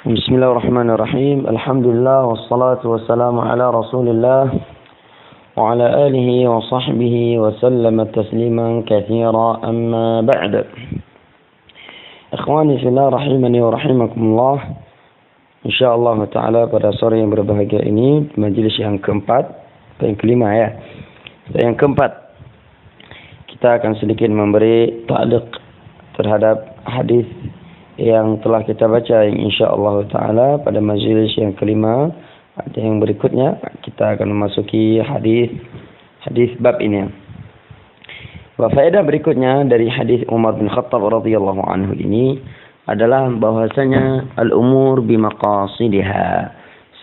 Bismillahirrahmanirrahim. Alhamdulillah wassalatu wassalamu ala Rasulillah wa ala alihi wa sahbihi wa sallama tasliman katsira, amma ba'd. Ikhwani fillah rahimani wa rahimakumullah. Insyaallah taala pada sore yang berbahagia ini, majlis yang keempat atau yang kelima ya. Yang keempat, kita akan sedikit memberi ta'liq terhadap hadis yang telah kita baca, yang insyaallah taala pada majlis yang kelima atau yang berikutnya kita akan memasuki hadis bab ini. Wa faedah berikutnya dari hadis Umar bin Khattab radhiyallahu anhu ini adalah bahwasanya al-umur bimaqasidiha.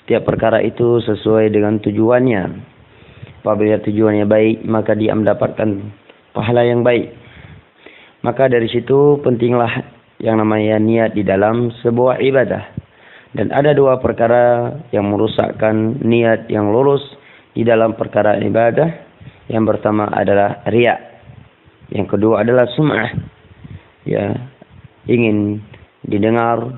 Setiap perkara itu sesuai dengan tujuannya. Apabila tujuannya baik, maka dia mendapatkan pahala yang baik. Maka dari situ pentinglah yang namanya niat di dalam sebuah ibadah. Dan ada dua perkara yang merusakkan niat yang lurus di dalam perkara ibadah. Yang pertama adalah riya. Yang kedua adalah sum'ah. Ya, ingin didengar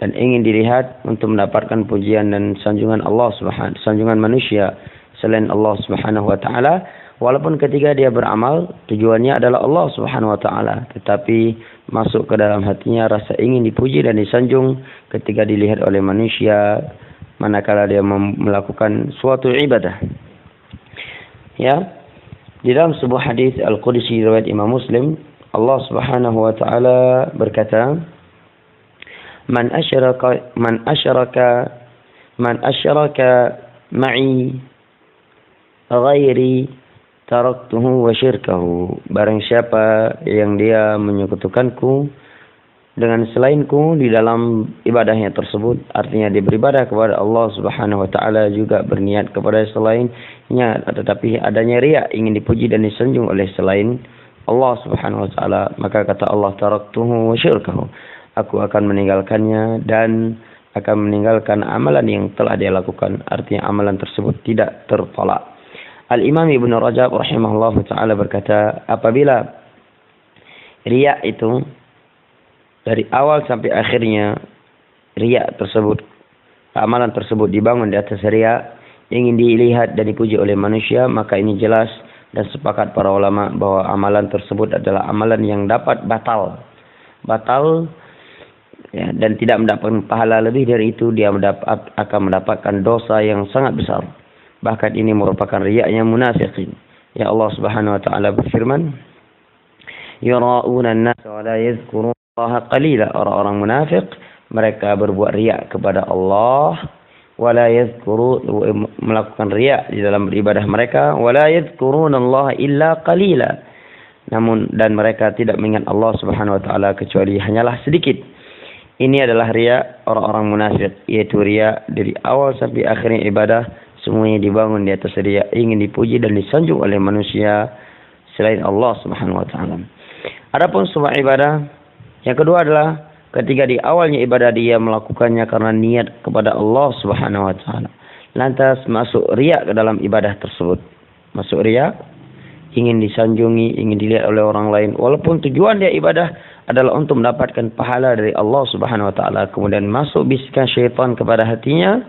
dan ingin dilihat untuk mendapatkan pujian dan sanjungan Allah Subhanahu, sanjungan manusia selain Allah Subhanahu wa taala. Walaupun ketika dia beramal tujuannya adalah Allah Subhanahu wa taala, tetapi masuk ke dalam hatinya rasa ingin dipuji dan disanjung ketika dilihat oleh manusia manakala dia melakukan suatu ibadah. Ya, di dalam sebuah hadis Al-Qudsi riwayat Imam Muslim, Allah Subhanahu wa taala berkata, Man asyraka ma'i ghairi taraktuhu wa syirkahu. Barang siapa yang dia menyekutukanku dengan selainku di dalam ibadahnya tersebut, artinya dia beribadah kepada Allah Subhanahu wa taala juga berniat kepada selainnya, tetapi adanya riya, ingin dipuji dan disanjung oleh selain Allah Subhanahu wa taala, maka kata Allah, taraktuhu wa syirkahu, aku akan meninggalkannya dan akan meninggalkan amalan yang telah dia lakukan. Artinya amalan tersebut tidak tertolak. Al-Imam Ibn Rajab rahimahullah ta'ala berkata, apabila riya itu dari awal sampai akhirnya riya tersebut, amalan tersebut dibangun di atas riya, ingin dilihat dan dipuji oleh manusia, maka ini jelas dan sepakat para ulama bahwa amalan tersebut adalah amalan yang dapat batal ya, dan tidak mendapatkan pahala. Lebih dari itu, dia akan mendapatkan dosa yang sangat besar. Bahkan ini merupakan riya'nya munafiqin. Ya, Allah Subhanahu wa taala berfirman, yura'una an-nas wa la yadhkurullaha qalila. Orang-orang munafik mereka berbuat riya kepada Allah, wa la melakukan riya di dalam beribadah mereka, wa la yadhkurunallaha illa qalila. Namun dan mereka tidak mengingat Allah Subhanahu wa taala kecuali hanyalah sedikit. Ini adalah riya orang-orang munafik, yaitu riya dari awal sampai akhirnya ibadah semuanya dibangun di atas riya, ingin dipuji dan disanjung oleh manusia selain Allah Subhanahu wa taala. Adapun sebuah ibadah yang kedua adalah ketika di awalnya ibadah dia melakukannya karena niat kepada Allah Subhanahu wa taala. Lantas masuk riya ke dalam ibadah tersebut. Masuk riya, ingin disanjungi, ingin dilihat oleh orang lain, walaupun tujuan dia ibadah adalah untuk mendapatkan pahala dari Allah Subhanahu wa taala. Kemudian masuk bisikan syaitan kepada hatinya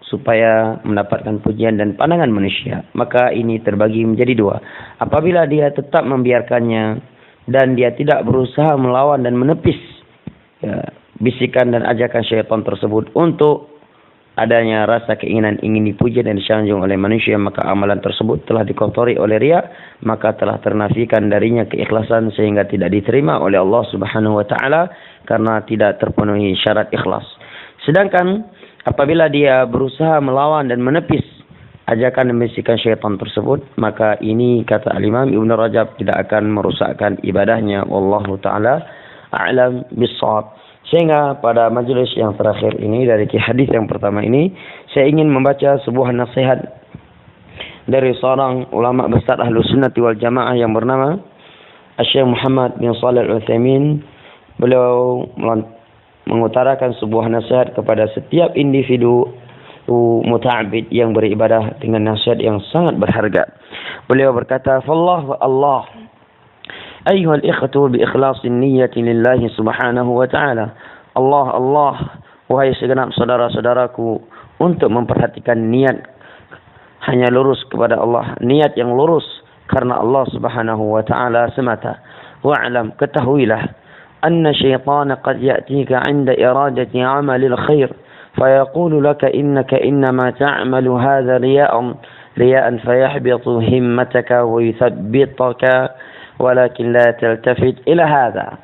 supaya mendapatkan pujian dan pandangan manusia. Maka ini terbagi menjadi dua. Apabila dia tetap membiarkannya dan dia tidak berusaha melawan dan menepis bisikan dan ajakan syaitan tersebut untuk adanya rasa keinginan ingin dipuji dan disanjung oleh manusia, maka amalan tersebut telah dikotori oleh riya, maka telah ternafikan darinya keikhlasan sehingga tidak diterima oleh Allah Subhanahu wa taala karena tidak terpenuhi syarat ikhlas. Sedangkan apabila dia berusaha melawan dan menepis ajakan dan bisikan syaitan tersebut, maka ini kata Al-Imam Ibn Rajab tidak akan merusakkan ibadahnya. Wallahu ta'ala a'lam bis-shawab. Sehingga pada majlis yang terakhir ini dari hadis yang pertama ini, saya ingin membaca sebuah nasihat dari seorang ulama besar Ahlus Sunnah wal Jamaah yang bernama Syekh Muhammad bin Shalih Al-Utsaimin. Beliau mengutarakan sebuah nasihat kepada setiap individu muta'abbid yang beribadah dengan nasihat yang sangat berharga. Beliau berkata, "Fallahu Allah Ayyuhal ikhwatu bi ikhlasin niyyati lillahi subhanahu wa ta'ala. Allah, wahai segenap saudara-saudaraku, untuk memperhatikan niat hanya lurus kepada Allah, niat yang lurus karena Allah subhanahu wa ta'ala semata. Wa'alam, ketahuilah, anna syaitana qad ya'tika 'inda iradati 'amalil khair, fayaqulu laka innaka innama ta'malu hadha riya'an fayahbitu himmataka wa yuthabbitaka walakin la taltafit ila hadha.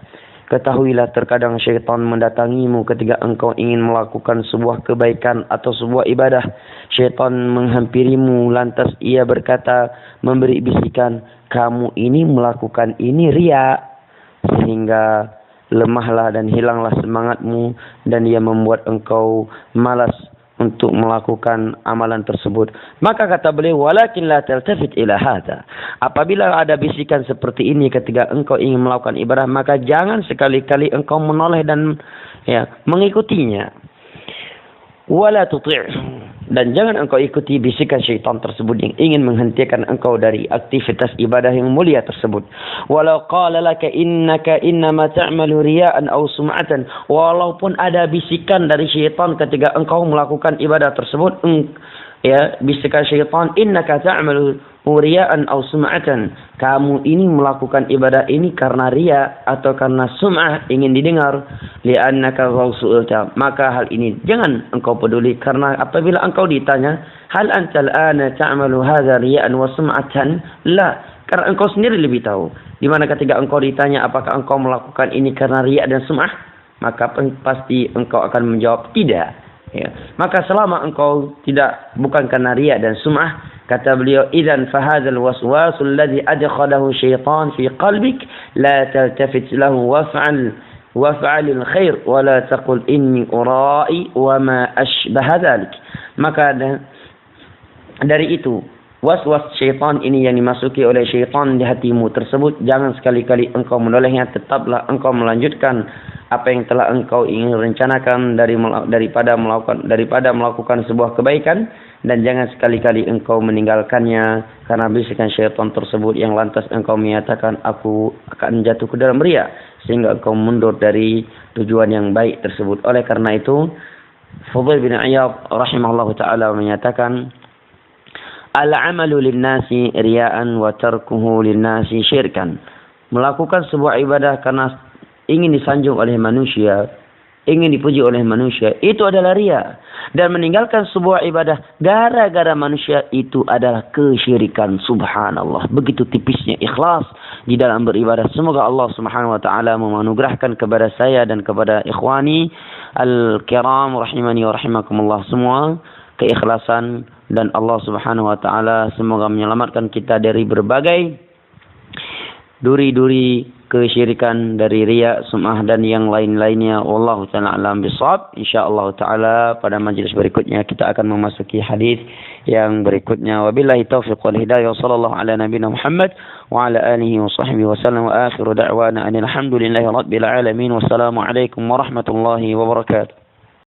Ketahuilah, terkadang syaitan mendatangimu ketika engkau ingin melakukan sebuah kebaikan atau sebuah ibadah. Syaitan menghampirimu, lantas ia berkata, memberi bisikan, kamu ini melakukan ini riya, sehingga lemahlah dan hilanglah semangatmu, dan ia membuat engkau malas untuk melakukan amalan tersebut. Maka kata beliau, walakin la taltafit ila hadha. Apabila ada bisikan seperti ini ketika engkau ingin melakukan ibadah, maka jangan sekali-kali engkau menoleh dan mengikutinya. Wala tuti', dan jangan engkau ikuti bisikan syaitan tersebut yang ingin menghentikan engkau dari aktivitas ibadah yang mulia tersebut. Walau qala laka innaka innama ta'malu riya'an aw sum'atan, walaupun ada bisikan dari syaitan ketika engkau melakukan ibadah tersebut, bisikan syaitan, innaka ta'malu riya'an aw sum'atan, kamu ini melakukan ibadah ini karena riya atau karena sum'ah, ingin didengar, li'annaka ghawsu'ulta, maka hal ini jangan engkau peduli, karena apabila engkau ditanya, hal anta al'ana ta'malu hadha riya'an wa sum'atan, la, karena engkau sendiri lebih tahu. Di mana ketika engkau ditanya apakah engkau melakukan ini karena riya dan sum'ah, maka pasti engkau akan menjawab tidak. Maka selama engkau bukan karena riya dan sum'ah, kata beliau, idzan fahadzal waswasul ladzi adkhalahu syaitan fi qalbik la taltafit lahu waf'alil khair wa la taqul inni ura'i wa ma ashbaha dzalik. Maka dari itu, waswas syaitan ini yang dimasuki oleh syaitan di hatimu tersebut, jangan sekali-kali engkau menolehnya, tetaplah engkau melanjutkan apa yang telah engkau ingin rencanakan daripada melakukan sebuah kebaikan, dan jangan sekali-kali engkau meninggalkannya karena bisikan syaitan tersebut yang lantas engkau menyatakan aku akan jatuh ke dalam riya, sehingga engkau mundur dari tujuan yang baik tersebut. Oleh karena itu, Fudail bin Iyad rahimahullahu taala menyatakan, al-amalu lin-nasi riya'an wa tarkuhu lin-nasi syirkan. Melakukan sebuah ibadah karena ingin disanjung oleh manusia, ingin dipuji oleh manusia, itu adalah riya. Dan meninggalkan sebuah ibadah gara-gara manusia, itu adalah kesyirikan. Subhanallah, begitu tipisnya ikhlas di dalam beribadah. Semoga Allah subhanahu wa ta'ala menganugerahkan kepada saya dan kepada ikhwani al-kiram rahimani wa rahimakumullah semua keikhlasan, dan Allah subhanahu wa ta'ala semoga menyelamatkan kita dari berbagai duri-duri kesyirikan, dari riya, sum'ah dan yang lain-lainnya. Wallahu ta'ala alam bisawab. Insyaallah ta'ala pada majlis berikutnya kita akan memasuki hadis yang berikutnya. Wabillahi taufiq wal hidayah. Sallallahu ala nabiyina Muhammad wa ala alihi wa sahbihi wa sallam, wa akhiru da'wana alhamdulillahi rabbil alamin. Wassalamu alaikum warahmatullahi wabarakatuh.